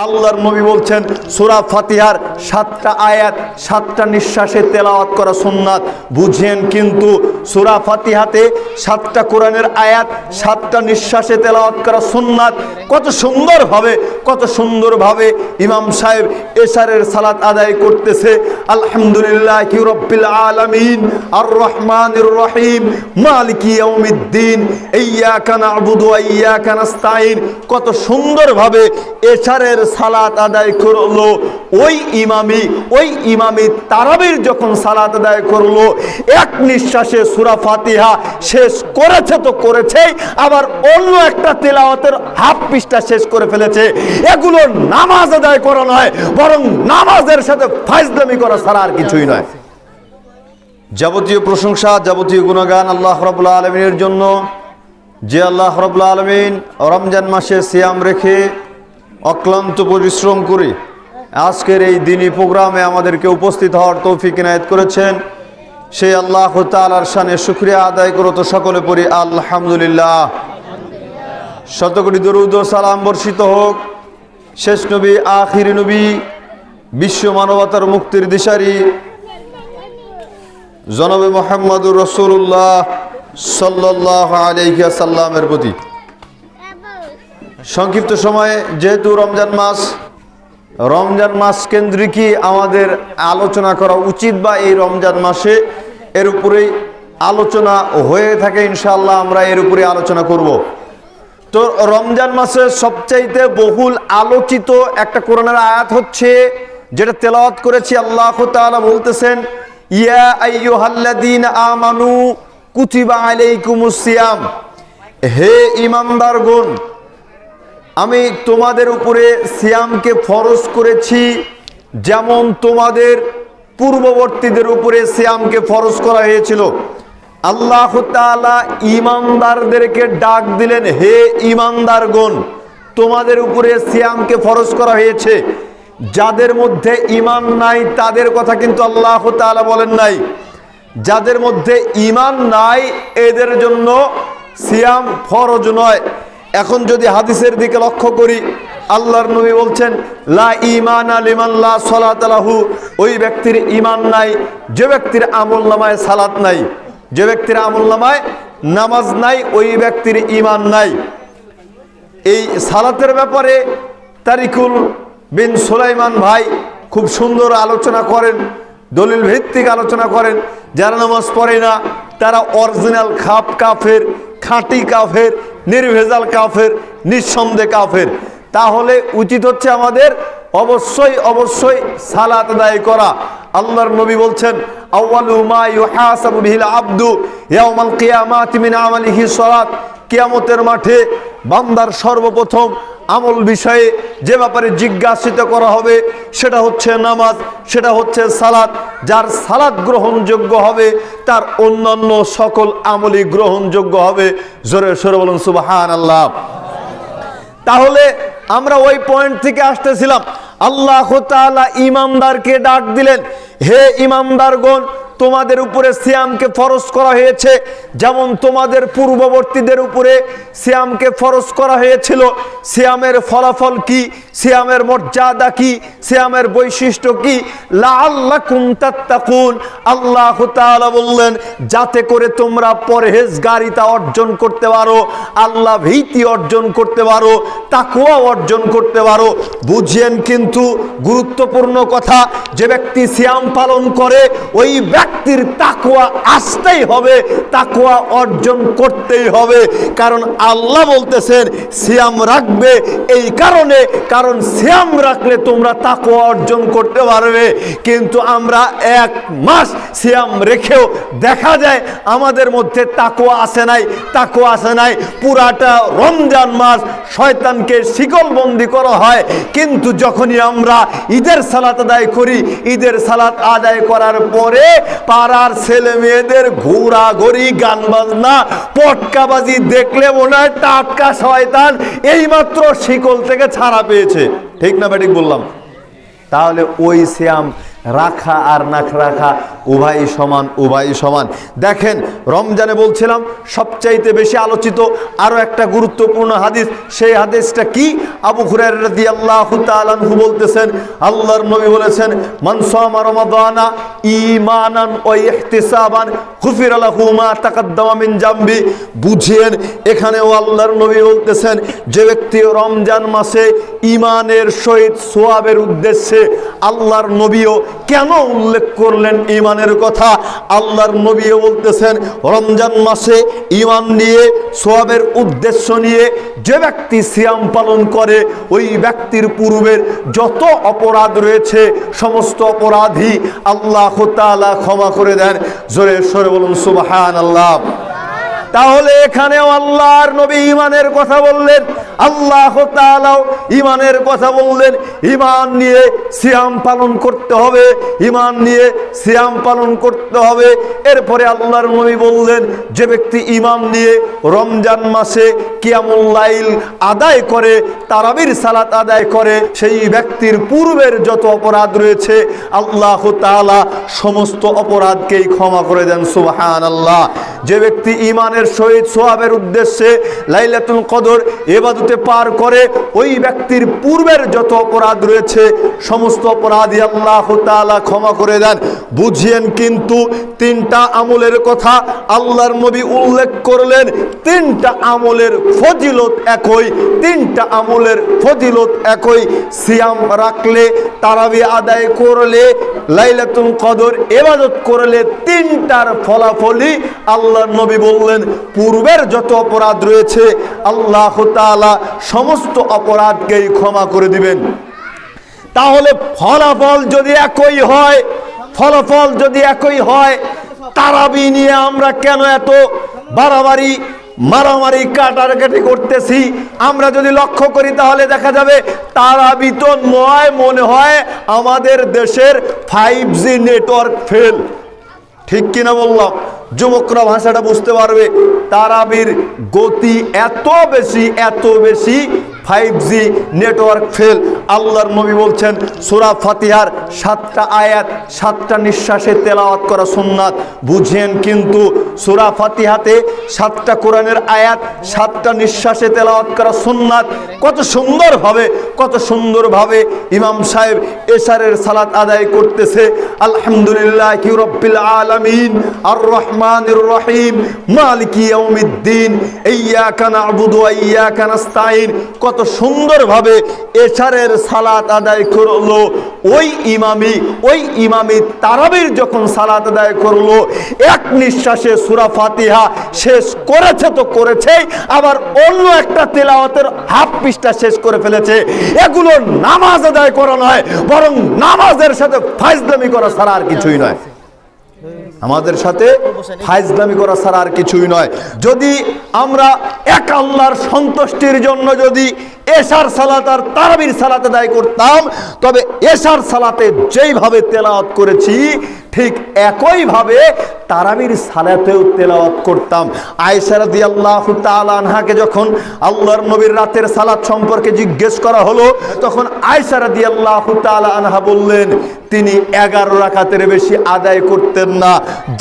আল্লাহর নবী বলছেন সূরা ফাতিহার 7টা আয়াত 7টা নিঃশ্বাসে তেলাওয়াত করা সুন্নাত। বুঝেন কিন্তু সূরা ফাতিহাতে 7টা কোরআনের আয়াত 7টা নিঃশ্বাসে তেলাওয়াত করা সুন্নাত। কত সুন্দরভাবে ইমাম সাহেব এশারের সালাত আদায় করতেছে। আলহামদুলিল্লাহি রাব্বিল আলামিন আর রহমানির রহিম মালিকি ইয়াউমিদ্দিন ইয়্যাকা না'বুদু ওয়া ইয়্যাকা নাস্তাঈন। কত সুন্দরভাবে এশারের সালাত আদায় করলো। ওই ইমামি তারাবির যখন সালাত আদায় করলো, এক নিঃশ্বাসে সূরা ফাতিহা শেষ করেছে তো করেছেই, আবার অন্য একটা তেলাওয়াতের হাফ পৃষ্ঠা শেষ করে ফেলেছে। এগুলো নামাজ আদায় করা নয়, বরং নামাজের সাথে ফাজলামি করা ছাড়া আর কিছুই নয়। যাবতীয় প্রশংসা, যাবতীয় গুণগান আল্লাহ রাব্বুল আলামিনের জন্য, যে আল্লাহ রাব্বুল আলামিন রমজান মাসে সিয়াম রেখে অক্লান্ত পরিশ্রম করে আজকের এই দিনী প্রোগ্রামে আমাদেরকে উপস্থিত হওয়ার তৌফিক ইনায়েত করেছেন। সেই আল্লাহ তাআলার শানে শুকরিয়া আদায় করো তো সকলে পড়ি আলহামদুলিল্লাহ। শতকোটি দরুদ ও সালাম বর্ষিত হোক শেষ নবী, আখির নবী, বিশ্ব মানবতার মুক্তির দিশারি জনাবে মুহাম্মদুর রাসূলুল্লাহ সাল্লাল্লাহু আলাইহি ওয়াসাল্লামের প্রতি। সংক্ষিপ্ত সময়ে যেহেতু রমজান মাস কেন্দ্রিকই আমাদের আলোচনা করা উচিত, বা এই রমজান মাসে এর উপরেই আলোচনা হয়ে থাকে, ইনশাআল্লাহ আমরা এর উপরে আলোচনা করব। তো রমজান মাসে সবচাইতে বহুল আলোচিত একটা কোরআনের আয়াত হচ্ছে যেটা তেলাওয়াত করেছি। আল্লাহ তাআলা বলতেছেন, ইয়া আইয়ুহাল্লাযীনা আমানু কুতিবা আলাইকুমুস সিয়াম। হে ঈমানদারগণ, আমি তোমাদের উপরে সিয়ামকে ফরজ করেছি, যেমন তোমাদের পূর্ববর্তীদের উপরে সিয়ামকে ফরজ করা হয়েছিল। আল্লাহ তাআলা ঈমানদারদেরকে ডাক দিলেন, হে ঈমানদারগণ, তোমাদের উপরে সিয়ামকে ফরজ করা হয়েছে। যাদের মধ্যে ঈমান নাই তাদের কথা কিন্তু আল্লাহ তাআলা বলেন নাই। যাদের মধ্যে ঈমান নাই এদের জন্য সিয়াম ফরজ নয়। এখন যদি হাদিসের দিকে লক্ষ্য করি, আল্লাহর নবী বলছেন, লা ঈমানা লিমান লা সালাতা লাহু। ওই ব্যক্তির ঈমান নাই যে ব্যক্তির আমলনামায় সালাত নাই, যে ব্যক্তির আমলনামায় নামাজ নাই, ওই ব্যক্তির ঈমান নাই। এই সালাতের ব্যাপারে তারিকুল বিন সুলাইমান ভাই খুব সুন্দর আলোচনা করেন, দলিল ভিত্তিক আলোচনা করেন। যারা নামাজ পড়ে না তারা অরিজিনাল কাফের, খাঁটি কাফের, নির্ভেজাল কাফের, নিঃসন্দেহ কাফের। তাহলে উচিত হচ্ছে আমাদের অবশ্যই সালাত আদায় করা। আল্লাহর নবী বলছেন, আউয়ালু মা ইউহাসাবু বিহিল আবদু ইয়াউমাল কিয়ামাতি মিন আমালিহি সালাত। কিয়ামতের মাঠে বান্দার সর্বপ্রথম আমল বিষয়ে যে ব্যাপারে জিজ্ঞাসিত করা হবে সেটা হচ্ছে নামাজ, সেটা হচ্ছে সালাত। যার সালাত গ্রহণযোগ্য হবে তার অন্যান্য সকল আমলই গ্রহণযোগ্য হবে। জোরে সোরে বলুন সুবহানাল্লাহ। তাহলে আমরা ওই পয়েন্ট থেকে আসতেছিলাম। আল্লাহ তাআলা ঈমানদারকে ডাক দিলেন, হে ঈমানদারগণ, তোমাদের উপরে সিয়ামকে ফরজ করা হয়েছে যেমন তোমাদের পূর্ববর্তীদের উপরে সিয়ামকে ফরজ করা হয়েছিল। সিয়ামের ফলাফল কি, সিয়ামের মর্যাদা কি, সিয়ামের বৈশিষ্ট্য কি? লাআল্লাকুম তাত্তাকুন। আল্লাহ তাআলা বললেন, যাতে করে তোমরা পরহেজগারিতা অর্জন করতে পারো, আল্লাহ ভীতি অর্জন করতে পারো, তাকওয়া অর্জন করতে পারো। বুঝেন কিন্তু গুরুত্বপূর্ণ কথা, যে ব্যক্তি সিয়াম পালন করে ওই ব্যক্তির তাকওয়া আসতেই হবে, তাকওয়া অর্জন করতেই হবে। কারণ আল্লাহ বলতেছেন সিয়াম রাখবে এই কারণে, কারণ সিয়াম রাখলে তোমরা তাকওয়া অর্জন করতে পারবে। কিন্তু আমরা 1 মাস সিয়াম রেখেও দেখা যায় আমাদের মধ্যে তাকওয়া আসে নাই। পুরাটা রমজান মাস শয়তানকে শিকলবন্দি করা হয়, কিন্তু যখনই আমরা ঈদের সালাত আদায় করি, ঈদের সালাত আদায় করার পরে পাড়ার ছেলে মেয়েদের ঘোরাঘুরি, গান বাজনা, পটকাবাজি দেখলে মনে হয় টাটকা শয়তান এইমাত্র শিকল থেকে ছাড়া পেয়েছে। ঠিক না বেঠিক বললাম? তাহলে ওই সিয়াম রাখা আর না রাখা উভয় সমান, উভয় সমান। দেখেন রমজানে বলছিলাম সবচাইতে বেশি আলোচিত আরো একটা গুরুত্বপূর্ণ হাদিস, সেই হাদিসটা কি? আবু হুরায়রা রাদিয়াল্লাহু তাআলা আনহু বলতেছেন, আল্লাহর নবী বলেছেন, মান সামা রমাদানা ঈমানান ওয়া ইহতিসাবান গুফিরা লাহু মা তাকাদ্দামা মিন জামবি। বুঝেন, এখানেও আল্লাহর নবী বলতেছেন, যে ব্যক্তি রমজান মাসে ঈমানের সহিত সওয়াবের উদ্দেশ্যে, আল্লাহর নবীও কেন উল্লেখ করলেন ঈমানের কথা? আল্লাহর নবীও বলতেছেন, রমজান মাসে ঈমান নিয়ে সওয়াবের উদ্দেশ্য নিয়ে যে ব্যক্তি সিয়াম পালন করে, ওই ব্যক্তির পূর্বের যত অপরাধ রয়েছে সমস্ত অপরাধী আল্লাহ তাআলা ক্ষমা করে দেন। জোরে সোরে বলুন সুবহানাল্লাহ। তাহলে এখানেও আল্লাহর নবী ঈমানের কথা বললেন, আল্লাহ তাআলাও ঈমানের কথা বললেন। ঈমান নিয়ে সিয়াম পালন করতে হবে, ঈমান নিয়ে সিয়াম পালন করতে হবে। এরপরে আল্লাহর নবী বললেন, যে ব্যক্তি ঈমান নিয়ে রমজান মাসে কিয়ামুল লাইল আদায় করে, তারাবির সালাত আদায় করে, সেই ব্যক্তির পূর্বের যত অপরাধ রয়েছে আল্লাহ তাআলা সমস্ত অপরাধকেই ক্ষমা করে দেন। সুবহানাল্লাহ। যে ব্যক্তি ঈমানের সহিত সওয়াবের উদ্দেশ্যে লাইলাতুল কদর ইবাদতে পার করে, ওই ব্যক্তির পূর্বের যত অপরাধ রয়েছে সমস্ত অপরাধী আল্লাহ তাআলা ক্ষমা করে দেন। বুঝিয়েন, কিন্তু তিনটা আমলের কথা আল্লাহর নবী উল্লেখ করলেন, তিনটা আমলের ফজিলত একই, তিনটা আমলের ফজিলত একই। সিয়াম রাখলে, তারাবি আদায় করলে, লাইলাতুল কদর ইবাদত করলে, তিনটার ফলাফলই আল্লাহর নবী বললেন পূর্বের যত অপরাধ রয়েছে আল্লাহ তাআলা সমস্ত অপরাধকেই ক্ষমা করে দিবেন। তাহলে ফলাফল যদি একই হয়, ফলাফল যদি একই হয়, তারাবি নিয়ে আমরা কেন এত বাড়াবাড়ি মারামারি কাটাকাটি করতেছি? আমরা যদি লক্ষ্য করি তাহলে দেখা যাবে তারাবি তো নয়, মনে হয় আমাদের দেশের 5G নেটওয়ার্ক ফেল। ঠিক কিনা বললাম? যুবকরা ভাষাটা বুঝতে পারবে। তারাবির গতি এত বেশি, এত বেশি, 5G নেটওয়ার্ক ফেল। আল্লাহর নবী বলছেন, সূরা ফাতিহার 7টা আয়াত 7টা নিঃশ্বাসে তেলাওয়াত করা সুন্নাত। বুঝেন, কিন্তু সূরা ফাতিহাতে 7টা কোরআনের আয়াত 7টা নিঃশ্বাসে তেলাওয়াত করা সুন্নাত। কত সুন্দরভাবে, কত সুন্দরভাবে ইমাম সাহেব এশারের সালাত আদায় করতেছে। আলহামদুলিল্লাহি রাব্বিল আলামিন আর রহমানির রহিম মালিকি ইয়াউমিদ্দিন ইয়্যাকা না'বুদু ওয়া ইয়্যাকা নাস্তাঈন। কত সুন্দরভাবে এশারের সালাত আদায় করলো ওই ইমামি তারাবির যখন সালাত আদায় করলো, এক নিঃশ্বাসে সূরা ফাতিহা শেষ করেছে তো করেছেই, আবার অন্য একটা তেলাওয়াতের হাফ পৃষ্ঠা শেষ করে ফেলেছে। এগুলো নামাজ আদায় করা নয়, বরং নামাজের সাথে ফাজলামি করা ছাড়া আর কিছুই নয়। আমাদের সাথে ফাজলামি করা ছাড়া আর কিছুই নয়। যদি আমরা এক আল্লাহর সন্তুষ্টির জন্য যদি এশার সালাত আর তারাবির সালাত আদায় করতাম, তবে এশার সালাতে যেইভাবে তেলাওয়াত করেছি ঠিক একইভাবে তারাবির সালাতেও তেলাওয়াত করতাম। আয়েশা রাদিয়াল্লাহু তাআলা আনহাকে যখন আল্লাহর নবীর রাতের সালাত সম্পর্কে জিজ্ঞেস করা হলো, তখন আয়েশা রাদিয়াল্লাহু তাআলা আনহা বললেন, তিনি 11 রাকাতের বেশি আদায় করতেন না।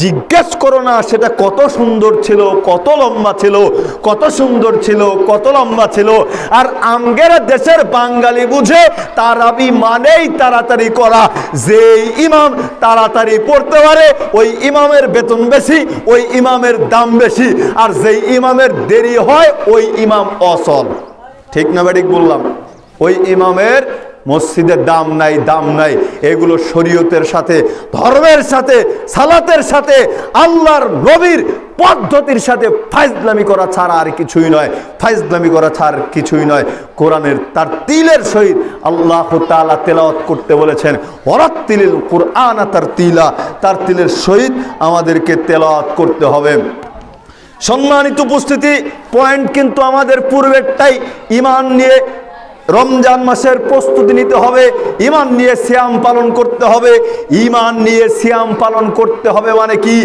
জিজ্ঞেস করো না সেটা কত সুন্দর ছিল, কত লম্বা ছিল, কত সুন্দর ছিল, কত লম্বা ছিল। আর আমগের দেশের বাঙালি বুঝে তারাবি মানেই তাড়াতাড়ি করা। যেই ইমাম তাড়াতাড়ি পড়তে পারে ওই ইমামের বেতন বেশি, ওই ইমামের দাম বেশি, আর যেই ইমামের দেরি হয় ওই ইমাম অসল। ঠিক না ঠিক বললাম? ওই ইমামের মসজিদের দাম নাই, দাম নাই। এগুলো শরীয়তের সাথে, ধর্মের সাথে, সালাতের সাথে, আল্লাহর নবীর পদ্ধতির সাথে ফাজলামি করা ছাড়া আর কিছুই নয়, ফাজলামি করা ছাড়া কিছুই নয়। কোরআনের তার তিলের সহিত আল্লাহ তাআলা তেলাওয়াত করতে বলেছেন, ওয়ারাত্তিলিল কুরআন তার তিলা, তার তিলের সহিত আমাদেরকে তেলাওয়াত করতে হবে। সম্মানিত উপস্থিতি, পয়েন্ট কিন্তু আমাদের পূর্বেরটাই। ঈমান নিয়ে রমজান মাসের প্রস্তুতি নিতে হবে, ঈমান নিয়ে সিয়াম পালন করতে হবে। ঈমান নিয়ে সিয়াম পালন করতে হবে মানে কি,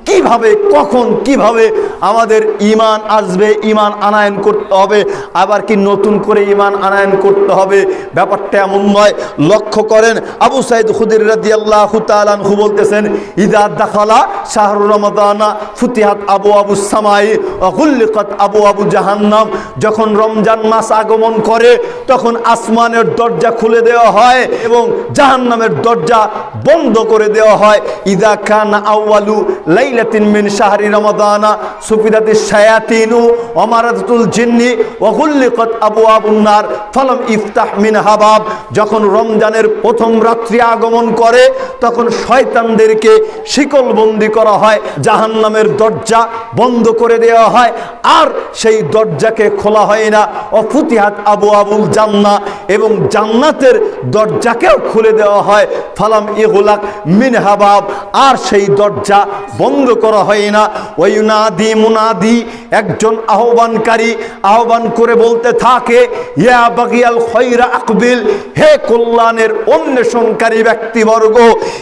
কিভাবে, কখন, কিভাবে আমাদের ঈমান আসবে, ঈমান আনায়ন করতে হবে। আবার কি নতুন করে ঈমান আনায়ন করতে হবে, ব্যাপারটা এমন নয়। লক্ষ্য করেন, আবু সাঈদ খুদরি রাদিয়াল্লাহু তাআলা আনহু বলতেছেন, ইযা দাখালা শাহরু রমাদানা ফুতিহাত আবওয়াবুস সামাই ওয়া গুল্লিকাত আবওয়াবু জাহান্নাম। যখন রমজান মাস আগমন করে তখন আসমানের দরজা খুলে দেওয়া হয় এবং জাহান্নামের দরজা বন্ধ করে দেওয়া হয়। ইযা কানা আউয়ালু লাইলাতিন মিন শাহরি রমাদানা সুফিদাতিশ শায়াতিনু ওয়া মারাদাতুল জিন্নি ওয়া গুল্লিকাত আবওয়াবুন নার ফালাম ইফতাহ মিনহা বাব। যখন রমজানের প্রথম রাত্রি আগমন করে তখন শয়তানদেরকে শিকলবন্দি করা হয়, জাহান্নামের দরজা বন্ধ করে দেওয়া হয়, আর সেই দরজাকে খোলা হয় না। ও ফুতিহাত আবওয়াবুল জান্নাহ, এবং জান্নাতের দরজাকেও খুলে দেওয়া হয়। ফালাম ইগলাক মিনহা বাব, আর সেই দরজা বন্ধ করা হয় না। ওয়ায়ুনাদি মুনাদি, একজন আহ্বানকারী আহ্বান করে বলতে থাকে, ইয়া বাগিয়াল খৈরা আকবিল, হে কল্যাণের অন্বেষণকারী ব্যক্তিবর্গ,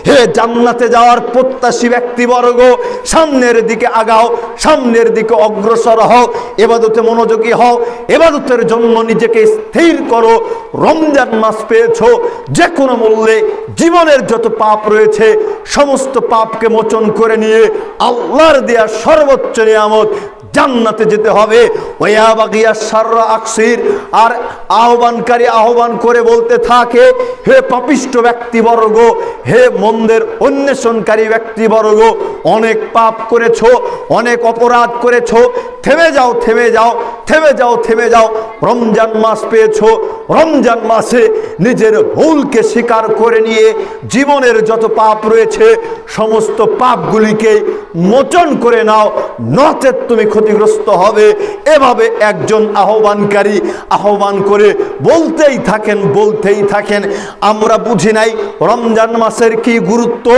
হে জান্নাতে যাওয়ার প্রত্যাশী ব্যক্তিবর্গ, সামনের দিকে আগাও, সামনের দিকে অগ্রসর হও, ইবাদতে মনোযোগী হও, ইবাদতের জন্য নিজেকে স্থির করো। রমজান মাস পেয়েছো, যে কোনো মূল্যে জীবনের যত পাপ রয়েছে সমস্ত পাপকে মোচন করে নিয়ে আল্লাহর দেয়া সর্বোচ্চ নিয়ামত জান্নাতে যেতে হবে। ওয়া বাগিয়া শাররা আকসির, আর আহ্বানকারী আহ্বান করে বলতে থাকে, হে পাপিষ্ঠ ব্যক্তিবর্গ, হে মন্দের অন্বেষণকারী ব্যক্তিবর্গ, অনেক পাপ করেছো, অনেক অপরাধ করেছো, থেমে যাও, থেমে যাও, থেমে যাও, থেমে যাও। রমজান মাস পেয়েছো, রমজান মাসে নিজের ভুলকে স্বীকার করে নিয়ে জীবনের যত পাপ রয়েছে সমস্ত পাপগুলিকে মোচন করে নাও, নচেত তুমি ক্ষতিগ্রস্ত হবে। এভাবে একজন আহ্বানকারী আহ্বান করে বলতেই থাকেন, বলতেই থাকেন। আমরা বুঝি নাই রমজান মাসের কি গুরুত্ব,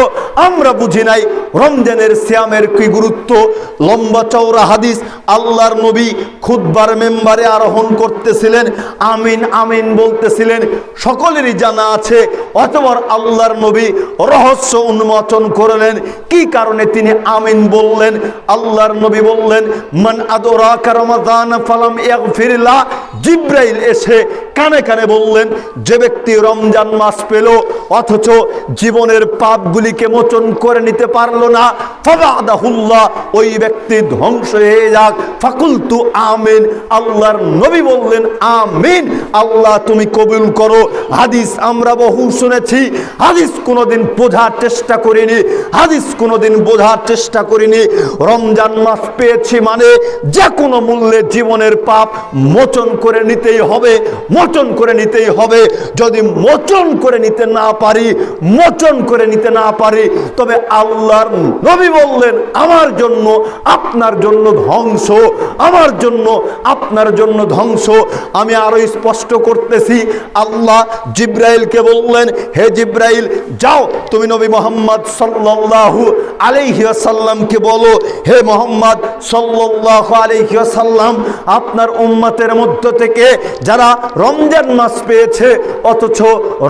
আমরা বুঝি নাই রমজানের সিয়ামের কি গুরুত্ব। লম্বা চওড়া হাদিস আল্লাহর নবী খুতবার মেম্বারে আরোহণ করতেছিলেন, আমিন আমিন বলতেছিলেন, সকলেরই জানা আছে। অতঃপর আল্লাহর নবী রহস্য উন্মোচন করলেন, কি কারণে তিনি আমিন বললেন। আল্লাহর নবী বললেন, মান আদরাকা রমাদান ফালাম ইয়াগফিরলা। জিব্রাইল এসে কানে কানে বললেন, যে ব্যক্তি রমজান মাস পেল অথচ জীবনের পাপগুলিকে মোচন করে নিতে পারলো না, ফাবাদাহুল্লাহ, ওই ব্যক্তি ধ্বংস হয়ে যাক। ফাকুলতু আমিন, আল্লাহর নবী বললেন আমিন, আল্লাহ তুমি কবুল করো। হাদিস আমরা বহু শুনেছি, হাদিস কোনোদিন বোঝার চেষ্টা করিনি, হাদিস কোনোদিন বোঝার চেষ্টা করিনি। রমজান মাস পেয়েছি মানে যে কোনো মূল্যে জীবনের পাপ মোচন করে নিতেই হবে, মোচন করে নিতেই হবে। যদি মোচন করে নিতে না পারি, মোচন করে নিতে না পারি, তবে আল্লাহর নবী বললেন, আমার জন্য আপনার জন্য ধ্বংস, আমার জন্য আপনার জন্য ধ্বংস। আমি আরো স্পষ্ট করতেছি, আল্লাহ জিব্রাইলকে বললেন, হে জিব্রাইল যাও, তুমি নবী মুহাম্মদ সাল্লাল্লাহু আলাইহি ওয়াসাল্লামকে বলো, হে মুহাম্মদ সাল্লাল্লাহু আলাইহি ওয়াসাল্লাম, আপনার উম্মতের মধ্য থেকে যারা রমজান মাস পেয়েছে অথচ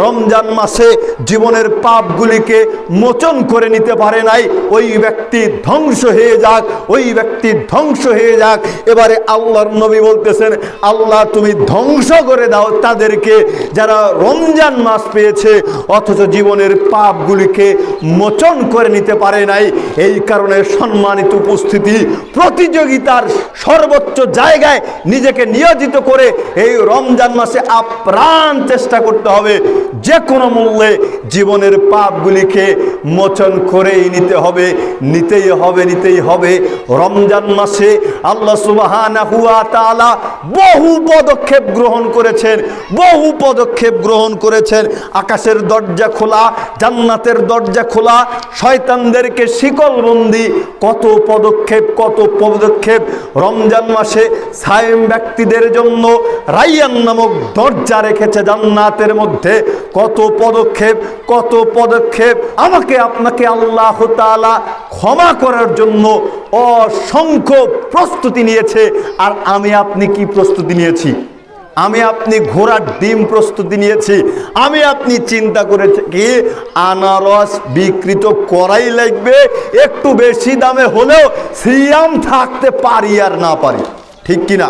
রমজান মাসে জীবনের পাপগুলিকে মোচন করে নিতে পারে নাই, ওই ব্যক্তি ধ্বংস হয়ে যাক, ওই ব্যক্তি ধ্বংস হয়ে যাক। এবারে আল্লাহর নবী বলতেছেন, আল্লাহ তুমি ধ্বংস করে দাও তাদেরকে যারা রমজান মাস পেয়েছে অথচ জীবনের পাপগুলিকে মোচন করে নিতে পারে নাই। এই কারণে সম্মানিত উপস্থিতি, প্রতিযোগিতার সর্বোচ্চ জায়গায় নিজেকে নিয়োজিত করে এই রমজান মাসে আপ্রাণ চেষ্টা করতে হবে, যে কোনো মূল্যে জীবনের পাপগুলিকে মোচন করেই নিতে হবে, নিতেই হবে, নিতেই হবে। রমজান মাসে আল্লাহ সুবহানাহু ওয়া তাআলা বহু পদক্ষেপ গ্রহণ করেছেন, বহু পদক্ষেপ গ্রহণ করেছেন। আকাশের দরজা খোলা, জান্নাতের দরজা খোলা, শয়তানদেরকে শিকলবন্দি, কত পদক্ষেপ, কত পদক্ষেপ। রমজান মাসে সায়েম ব্যক্তিদের জন্য রাইয়ান নামক দরজা রেখেছে জান্নাতের মধ্যে, কত পদক্ষেপ, কত পদক্ষেপ। আমাকে আপনাকে আল্লাহ তাআলা ক্ষমা করার জন্য অসংখ্য প্রস্তুতি নিয়েছে, আর আমি আপনি কি প্রস্তুতি নিয়েছি? আমি আপনি ঘোড়ার ডিম প্রস্তুতি নিয়েছি, আমি আপনি চিন্তা করেছি কি আনারস বিকৃত করাই লাগবে, একটু বেশি দামে হলেও সিয়াম থাকতে পারি আর না পারি, ঠিক কিনা?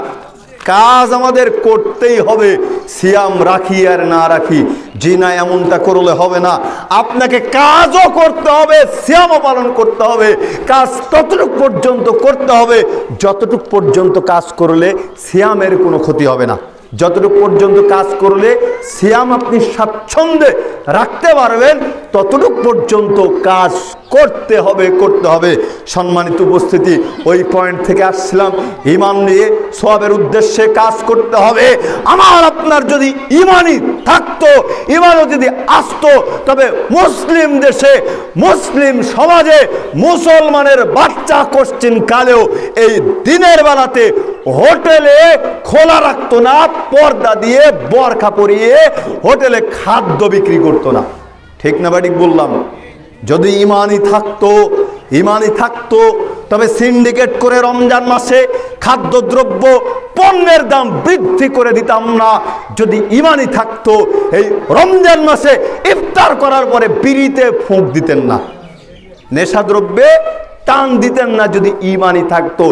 কাজ আমাদের করতেই হবে, সিয়াম রাখি আর না রাখি। জি না, এমনটা করলে হবে না। আপনাকে কাজও করতে হবে, সিয়ামও পালন করতে হবে। কাজ ততটুকু পর্যন্ত করতে হবে যতটুকু পর্যন্ত কাজ করলে সিয়ামের কোনো ক্ষতি হবে না, যতটুকু পর্যন্ত কাজ করলে সিয়াম আপনি স্বাচ্ছন্দ্যে রাখতে পারবেন ততটুকু পর্যন্ত কাজ করতে হবে। সম্মানিত উপস্থিতি, ওই পয়েন্ট থেকে আসছিলাম, ঈমান নিয়ে সওয়াবের উদ্দেশ্যে কাজ করতে হবে। আমার আপনার যদি ঈমানই থাকতো, ঈমানও যদি আসতো, তবে মুসলিম দেশে, মুসলিম সমাজে মুসলমানের বাচ্চা কোশ্চিন কালেও এই দিনের বেলাতে হোটেলে খোলা রাখতো না, পর্দা দিয়ে বরখা পরিয়ে হোটেলে খাদ্য বিক্রি করতো না, ঠিক না বাড়ি বললাম? যদি ঈমানই থাকতো তবে সিন্ডিকেট করে রমজান মাসে খাদ্যদ্রব্য পণ্যের দাম বৃদ্ধি করে দিতাম না। যদি ঈমানই থাকতো এই রমজান মাসে ইফতার করার পরে বিড়িতে ফুঁক দিতেন না, নেশাদ্রব্যে টান দিতেন না। যদি ঈমানই থাকতো,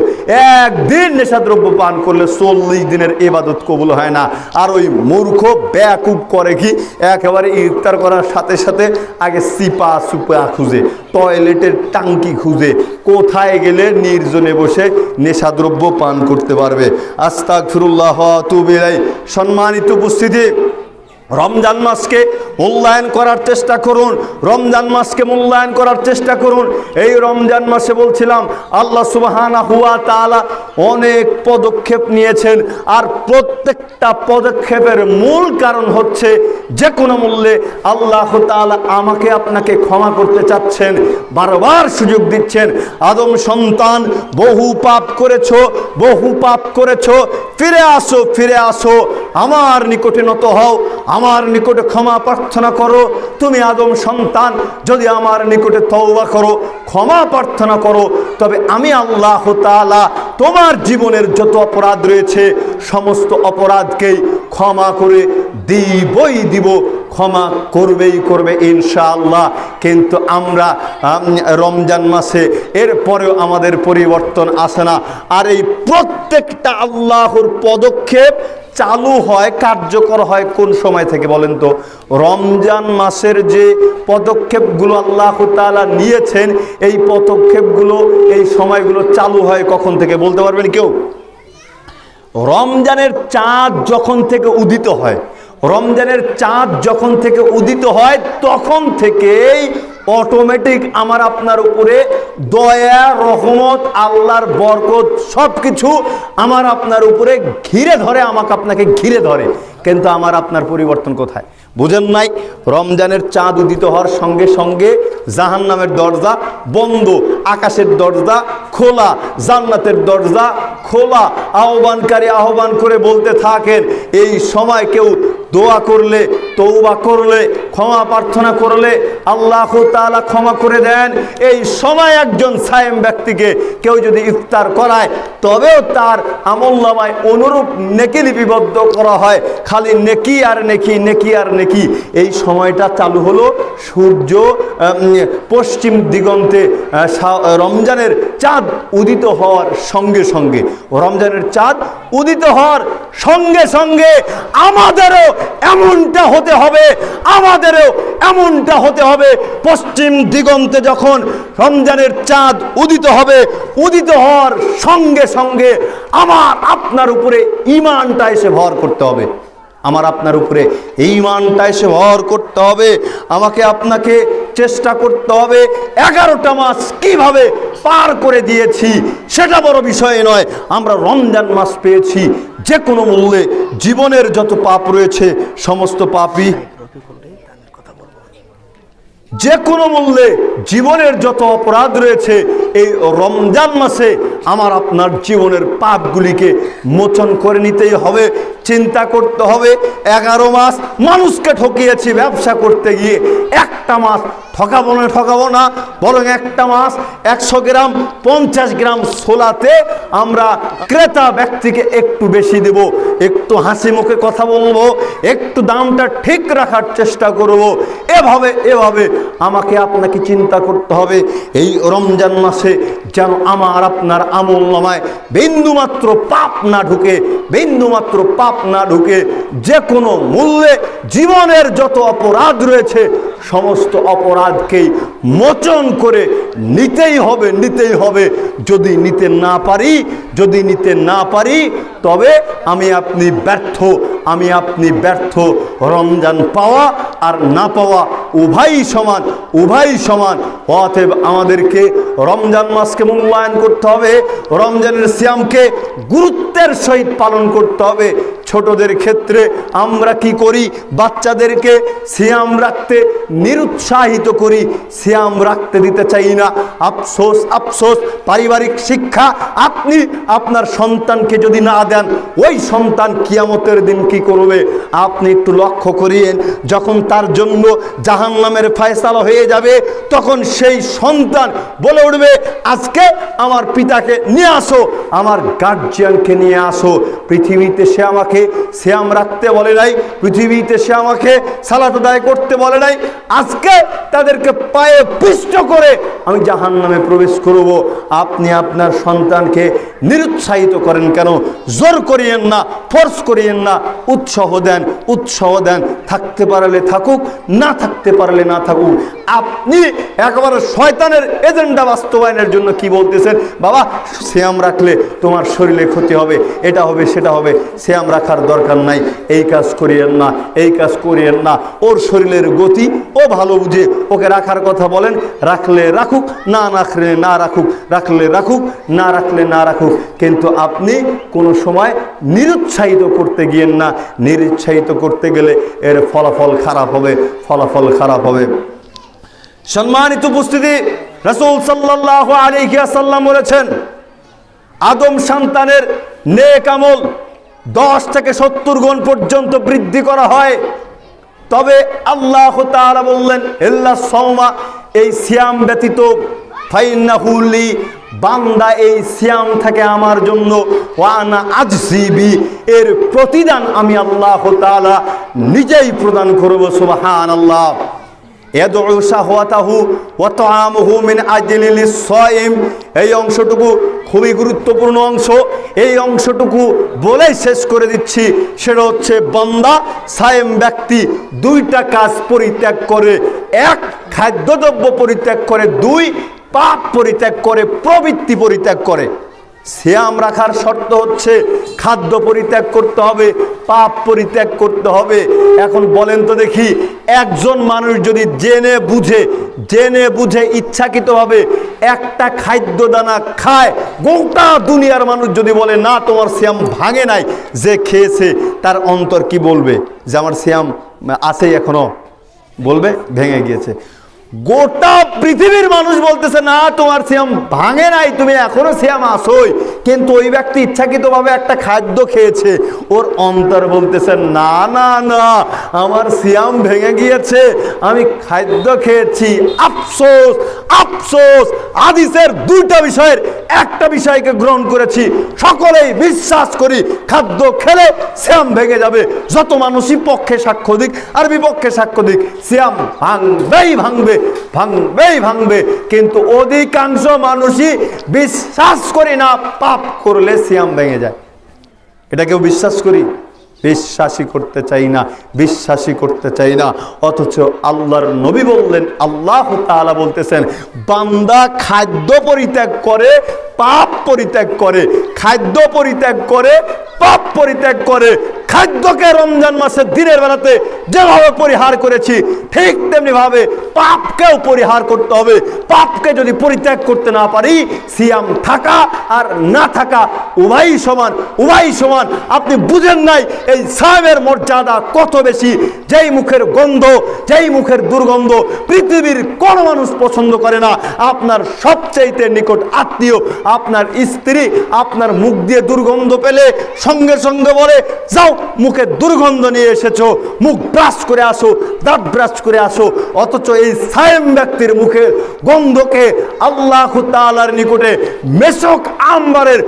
একদিন নেশাদ্রব্য পান করলে 40 দিনের ইবাদত কবুল হয় না। আর ওই মূর্খ বেয়াকুব করে কি, একেবারে ইফতার করার সাথে সাথে আগে সিপা সুপা খুঁজে, টয়লেটের টাঙ্কি খুঁজে, কোথায় গেলে নির্জনে বসে নেশাদ্রব্য পান করতে পারবে। আস্তাগফিরুল্লাহ ওয়া আতুবু ইলাইহি। সম্মানিত উপস্থিতি, রমজান মাসকে মূল্যায়ন করার চেষ্টা করুন, রমজান মাসকে মূল্যায়ন করার চেষ্টা করুন। এই রমজান মাসে বলছিলাম আল্লাহ সুবহানাহু ওয়া তাআলা অনেক পদক্ষেপ নিয়েছেন, আর প্রত্যেকটা পদক্ষেপের মূল কারণ হচ্ছে যে কোনো মূল্যে আল্লাহ তাআলা আমাকে আপনাকে ক্ষমা করতে চাচ্ছেন, বারবার সুযোগ দিচ্ছেন। আদম সন্তান, বহু পাপ করেছো, ফিরে আসো, আমার নিকটে নত হও, আমার নিকটে ক্ষমা প্রার্থনা করো। তুমি আদম সন্তান, যদি আমার নিকটে তওবা করো, ক্ষমা প্রার্থনা করো, তবে আমি আল্লাহ তাআলা তোমার জীবনের যত অপরাধ রয়েছে সমস্ত অপরাধকেই ক্ষমা করে দিব, ক্ষমা করবে ইনশাআল্লাহ। কিন্তু আমরা রমজান মাসে এরপরেও আমাদের পরিবর্তন আসে না। আর এই প্রত্যেকটা আল্লাহর পদক্ষেপ চালু হয়, কার্যকর হয় কোন সময় থেকে বলেন তো? রমজান মাসের যে পদক্ষেপগুলো আল্লাহ তাআলা নিয়েছেন, এই পদক্ষেপগুলো, এই সময়গুলো চালু হয় কখন থেকে বলতে পারবেন কেউ? রমজানের চাঁদ যখন থেকে উদিত হয়, রমজানের চাঁদ যখন থেকে উদিত হয় তখন থেকেই অটোমেটিক আমার আপনার উপরে দয়া, রহমত, আল্লাহর বরকত সবকিছু আমার আপনার উপরে ঘিরে ধরে, আমাকে আপনাকে ঘিরে ধরে। কিন্তু আমার আপনার পরিবর্তন কোথায়? বুঝেন নাই? রমজানের চাঁদ উদিত হওয়ার সঙ্গে সঙ্গে জাহান্নামের দরজা বন্ধ, আকাশের দরজা খোলা, জান্নাতের দরজা খোলা। আহ্বানকারী আহ্বান করে বলতে থাকেন, এই সময় কেউ দোয়া করলে, তওবা করলে, ক্ষমা প্রার্থনা করলে আল্লাহ তাআলা ক্ষমা করে দেন। এই সময় একজন সায়েম ব্যক্তিকে কেউ যদি ইফতার করায়, তবেও তার আমলনামায় অনুরূপ নেকি লিপিবদ্ধ করা হয়, খালি নেকি আর নেকি। এই সময়টা চালু হলো সূর্য পশ্চিম দিগন্তে রমজানের চাঁদ উদিত হওয়ার সঙ্গে সঙ্গে, রমজানের চাঁদ উদিত হওয়ার সঙ্গে সঙ্গে আমাদেরও এমনটা হতে হবে। পশ্চিম দিগন্তে যখন রমজানের চাঁদ উদিত হবে, উদিত হওয়ার সঙ্গে সঙ্গে আমার আপনার উপরে ঈমানটা এসে ভর করতে হবে, আমার আপনার উপরে ঈমানটা এসে ভর করতে হবে। আমাকে আপনাকে চেষ্টা করতে হবে 11টা মাস কিভাবে পার করে দিয়েছি সেটা বড় বিষয় নয়। আমরা রমজান মাস পেয়েছি, যে কোনো মূল্যে জীবনের যত পাপ রয়েছে সমস্ত পাপই, যে কোনো মূল্যে জীবনের যত অপরাধ রয়েছে এই রমজান মাসে আমার আপনার জীবনের পাপগুলিকে মোচন করে নিতেই হবে। চিন্তা করতে হবে 11 মাস মানুষকে ঠকিয়েছি ব্যবসা করতে গিয়ে, একটা মাস ঠকাবো না, বরং একটা মাস 100 গ্রাম 50 গ্রাম ছোলাতে আমরা ক্রেতা ব্যক্তিকে একটু বেশি দেব, একটু হাসি মুখে কথা বলবো, একটু দামটা ঠিক রাখার চেষ্টা করব। এভাবে আমাকে আপনাকে চিন্তা করতে হবে এই রমজান মাসে যেন আমার আপনার আমলনামায় বিন্দুমাত্র পাপ না ঢুকে, যে কোনো মূল্যে জীবনের যত অপরাধ রয়েছে সমস্ত অপরাধকেই মোচন করে নিতেই হবে। যদি নিতে না পারি তবে আমি আপনি ব্যর্থ। রমজান পাওয়া আর না পাওয়া উভয়ই সমান। অতএব আমাদেরকে রমজান মাসকে মূল্যায়ন করতে হবে, রমজানের সিয়ামকে গুরুত্বের সহিত পালন করতে হবে। ছোটদের ক্ষেত্রে আমরা কি করি? বাচ্চাদেরকে সিয়াম রাখতে নিরুৎসাহিত করি, সিয়াম রাখতে দিতে চাই না। আফসোস পারিবারিক শিক্ষা আপনি আপনার সন্তানকে যদি না দেন, ওই সন্তান কিয়ামতের দিন কি করবে আপনি একটু লক্ষ্য করিয়েন। যখন তার জন্য জাহান্নামের ফয়সালা হয়ে যাবে, তখন সেই সন্তান বলে উঠবে, আজকে আমার পিতাকে নিয়ে আসো, আমার গার্জিয়ানকে নিয়ে আসো। পৃথিবীতে সে আমাকে সিয়াম রাখতে বলে নাই, পৃথিবীতে সে আমাকে সালাত আদায় করতে বলে নাই, আজকে তাদেরকে পায়ে পিষ্ট করে আমি জাহান্নামে প্রবেশ করব। আপনি আপনার সন্তানকে নিরুৎসাহিত করেন কেন? জোর করিয়েন না, ফোর্স করিয়েন না, উৎসাহ দেন। থাকতে পারলে থাকুক, না থাকতে পারলে না থাকুক। আপনি একেবারে শয়তানের এজেন্ডা বাস্তবায়নের জন্য কি বলতেছেন? বাবা সিয়াম রাখলে তোমার শরীরে ক্ষতি হবে, এটা হবে সেটা হবে, সিয়াম রাখার দরকার নাই, এই কাজ করিয়েন না। ওর শরীরের গতি ও ভালো বুঝে, ওকে রাখার কথা বলেন, রাখলে রাখুক, না রাখলে না রাখুক, রাখলে না রাখুক। কিন্তু আপনি কোনো সময় নিরুৎসাহিত করতে গিয়েন না। নিরুৎসাহিত করতে গেলে এর ফলাফল খারাপ হবে। সম্মানিত উপস্থিতি, রাসূল সাল্লাল্লাহু আলাইহি ওয়াসাল্লাম বলেছেন, আদম সন্তানের নেক আমল 10 থেকে 70 গুণ পর্যন্ত বৃদ্ধি করা হয়। তবে আল্লাহ তাআলা বললেন, ইল্লা সাওমা, এই সিয়াম ব্যতীত, ফাইন্নাহু লি, বান্দা এই সিয়াম থাকে আমার জন্য, ওয়া আনা আজসিবি, এর প্রতিদান আমি আল্লাহ তাআলা নিজেই প্রদান করব। সুবহানাল্লাহ। ইয়াদউ শাহওয়াতাহু ওয়া তাআমুহু মিন আজলিল সাইম, এই অংশটুকু খুবই গুরুত্বপূর্ণ অংশ। এই অংশটুকু বলেই শেষ করে দিচ্ছি। সেটা হচ্ছে, বান্দা সায়েম ব্যক্তি 2টা কাজ পরিত্যাগ করে, 1 খাদ্যদ্রব্য পরিত্যাগ করে, 2 পাপ পরিত্যাগ করে, প্রবৃত্তি পরিত্যাগ করে। সিয়াম রাখার শর্ত হচ্ছে খাদ্য পরিত্যাগ করতে হবে, পাপ পরিত্যাগ করতে হবে। এখন বলেন তো দেখি, একজন মানুষ যদি জেনে বুঝে ইচ্ছাকৃতভাবে একটা খাদ্য দানা খায়, গোটা দুনিয়ার মানুষ যদি বলে না তোমার সিয়াম ভাঙে নাই, যে খেয়েছে তার অন্তর কি বলবে? যে আমার সিয়াম আছে এখনো? বলবে ভেঙে গিয়েছে। গোটা পৃথিবীর মানুষ বলতেছে না তোমার সিয়াম ভাঙে নাই, তুমি এখনো সিয়াম আসোই। কিন্তু ওই ব্যক্তি ইচ্ছাকৃতভাবে একটা খাদ্য খেয়েছে, ওর অন্তর বলতেছে না না না, আমার সিয়াম ভেঙে গিয়েছে, আমি খাদ্য খেয়েছি। আফসোস আফসোস, হাদিসের 2টা বিষয়ের একটা বিষয়কে গ্রহণ করেছি। সকলেই বিশ্বাস করি খাদ্য খেলে সিয়াম ভেঙে যাবে। যত মানুষই পক্ষে সাক্ষ্য দিক আর বিপক্ষে সাক্ষ্য দিক, সিয়াম ভাঙবে। কিন্তু অধিকাংশ মানুষই বিশ্বাস করি না পাপ করলে সিয়াম ভেঙে যায়। এটা কেউ বিশ্বাসই করতে চাই না। অথচ আল্লাহর নবী বললেন, আল্লাহ তাআলা বলতেছেন, বান্দা খাদ্য পরিত্যাগ করে, পাপ পরিত্যাগ করে, খাদ্য পরিত্যাগ করে, পাপ পরিত্যাগ করে। খাদ্যকে রমজান মাসের দিনের বেলাতে যেভাবে পরিহার করেছি, ঠিক তেমনি ভাবে পাপকেও পরিহার করতে হবে। পাপকে যদি পরিত্যাগ করতে না পারি, সিয়াম থাকা আর না থাকা উভয়ই সমান। আপনি বুঝেন নাই এই সিয়ামের মর্যাদা কত বেশি। যেই মুখের দুর্গন্ধ পৃথিবীর কোনো মানুষ পছন্দ করে না, আপনার সবচেয়ে নিকট আত্মীয় আপনার স্ত্রী আপনার মুখ দিয়ে দুর্গন্ধ পেলে সঙ্গে সঙ্গে বলে, যাও মুখে দুর্গন্ধ নিয়ে এসেছো, মুখ ব্রাশ করে আসো, দাঁত ব্রাশ করে আসো। অথচ এই সায়েম ব্যক্তির মুখে গন্ধকে আল্লাহ তাআলার নিকটে মেশক আম্বারের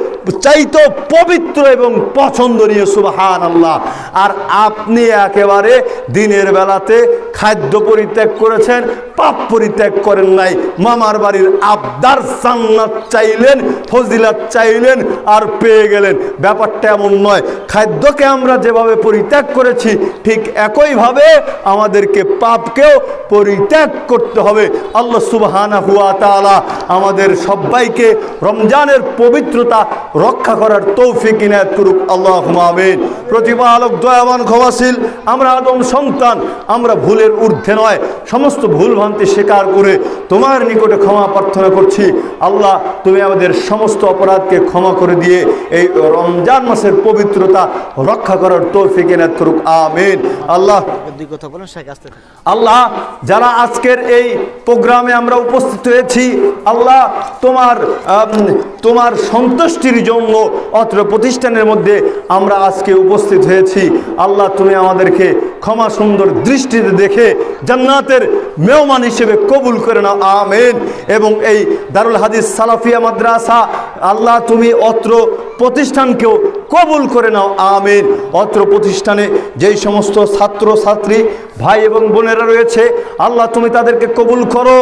চাইতো পবিত্র এবং পছন্দনীয়, সুবহানাল্লাহ। আর আপনি একেবারে দিনের বেলাতে খাদ্য পরিত্যাগ করেছেন, পাপ পরিত্যাগ করেন নাই, মামার বাড়ির আবদার জান্নাত চাইলেন, ফজিলাত চাইলেন আর পেয়ে গেলেন। ব্যাপারটা এমন নয়। খাদ্যকে আমরা যেভাবে পরিত্যাগ করেছি ঠিক একইভাবে আমাদেরকে পাপকেও পরিত্যাগ করতে হবে। আল্লাহ সুবহানাহু ওয়া তাআলা আমাদের সবাইকে রমজানের পবিত্রতা রক্ষা করার তৌফিক ইনায়াত করুক, আল্লাহুম্মা আমিন। প্রতিপালক দয়াবান ক্ষমাশীল, আমরা আদম সন্তান, আমরা ভুলের ঊর্ধ্বে নয়, সমস্ত ভুল ভ্রান্তি স্বীকার করে তোমার নিকটে ক্ষমা প্রার্থনা করছি। আল্লাহ তুমি আমাদের সমস্ত অপরাধকে ক্ষমা করে দিয়ে এই রমজান মাসের পবিত্রতা রক্ষা করার তৌফিক ইনায়াত করুক, আমিন। আল্লাহ যারা আজকের এই প্রোগ্রামে আমরা উপস্থিত হয়েছি, আল্লাহ তোমার সন্তুষ্টির জন্য অত্র প্রতিষ্ঠানের মধ্যে আমরা আজকে উপস্থিত হয়েছি। আল্লাহ তুমি আমাদেরকে ক্ষমা সুন্দর দৃষ্টিতে দেখে জান্নাতের মেহমান হিসেবে কবুল করে নাও, আমিন। এবং এই দারুল হাদিস সালাফিয়া মাদ্রাসা, আল্লাহ তুমি অত্র প্রতিষ্ঠানকেও কবুল করে নাও, আমিন। অত্র প্রতিষ্ঠানে যেই সমস্ত ছাত্র ছাত্রী ভাই এবং বোনেরা রয়েছে, আল্লাহ তুমি তাদেরকে কবুল করো,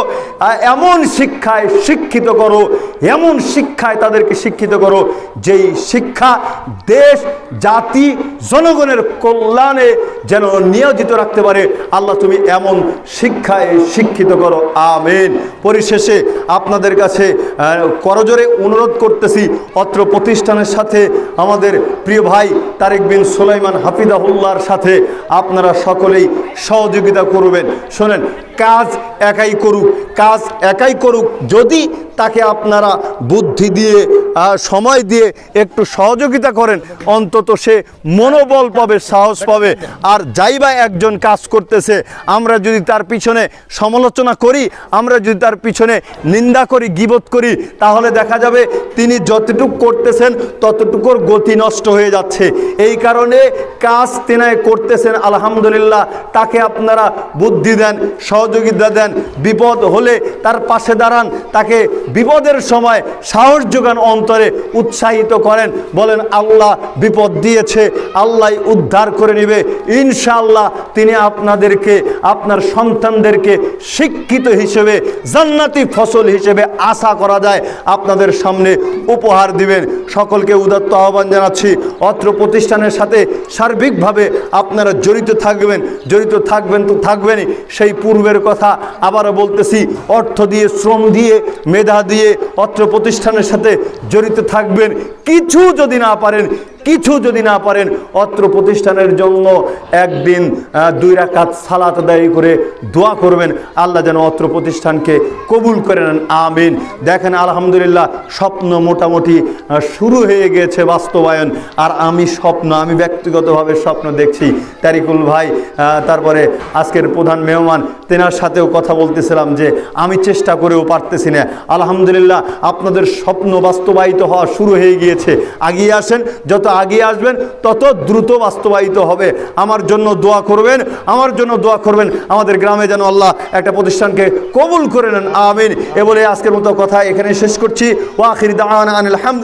এমন শিক্ষায় শিক্ষিত করো, এমন শিক্ষায় তাদেরকে শিক্ষিত করো যেই শিক্ষা দেশ জাতি জনগণের কল্যাণে যেন নিয়োজিত রাখতে পারে। আল্লাহ তুমি এমন শিক্ষায় শিক্ষিত করো, আমিন। পরিশেষে আপনাদের কাছে করজোরে অনুরোধ করতেছি, অত্র প্রতিষ্ঠানের সাথে আমাদের প্রিয় ভাই তারেক বিন সুলাইমান হাফিজাহুল্লাহর সাথে আপনারা সকলেই সহযোগিতা করবেন। শোনেন, কাজ একাই করুক, যদি তাকে আপনারা বুদ্ধি দিয়ে সময় দিয়ে একটু সহযোগিতা করেন, অন্তত সে মনোবল পাবে, সাহস পাবে। আর যাইবা একজন কাজ করতেছে, আমরা যদি তার পিছনে সমালোচনা করি, আমরা যদি তার পিছনে নিন্দা করি, গীবত করি, তাহলে দেখা যাবে তিনি যতটুকু করতেছেন ততটুকুর গতি নষ্ট হয়ে যাচ্ছে। এই কারণে কাজ তেনায় করতেছেন, আলহামদুলিল্লাহ, তাকে আপনারা বুদ্ধি দেন, সহযোগিতা দেন, বিপদ হলে তার পাশে দাঁড়ান, তাকে বিপদের সময় সাহস যোগান, অন্তরে উৎসাহিত করেন, বলেন আল্লাহ বিপদ দিয়েছে, আল্লাহ উদ্ধার করে নেবে ইনশাআল্লাহ। তিনি আপনাদেরকে, আপনার সন্তানদেরকে শিক্ষিত হিসেবে, জান্নাতি ফসল হিসেবে আশা করা যায় আপনাদের সামনে উপহার দিবেন। সকলকে উদাত্ত আহ্বান জানাচ্ছি, অত্র প্রতিষ্ঠানের সাথে সার্বিকভাবে আপনারা জড়িত থাকবেন তো থাকবেনই। সেই পূর্বের কথা আবারও বলতেছি, অর্থ দিয়ে, শ্রম দিয়ে, মেধা দিয়ে অত্র প্রতিষ্ঠানের সাথে জড়িত থাকবেন। কিছু যদি না পারেন অত্র প্রতিষ্ঠানের জন্য একদিন 2 রাকাত সালাত আদায় করে দোয়া করবেন, আল্লাহ যেন অত্র প্রতিষ্ঠানকে কবুল করে নেন, আমিন। দেখেন আলহামদুলিল্লাহ, স্বপ্ন মোটামুটি শুরু হয়ে গিয়েছে বাস্তবায়ন। আর আমি ব্যক্তিগতভাবে স্বপ্ন দেখছি, তারিকুল ভাই, তারপরে আজকের প্রধান মেহমান, তেনার সাথেও কথা বলতেছিলাম যে আমি চেষ্টা করেও পারতেছি না। আলহামদুলিল্লাহ, আপনাদের স্বপ্ন বাস্তবায়িত হওয়া শুরু হয়ে গিয়েছে। আগিয়ে আসেন, যত আগিয়ে আসবেন তত দ্রুত বাস্তবায়িত হবে। আমার জন্য দোয়া করবেন, আমাদের গ্রামে যেন আল্লাহ একটা প্রতিষ্ঠানকে কবুল করে নেন, আমিন। এ বলে আজকের মতো কথা এখানে শেষ করছি। ওয়া আখির দাওয়ানা আনিল হামদ।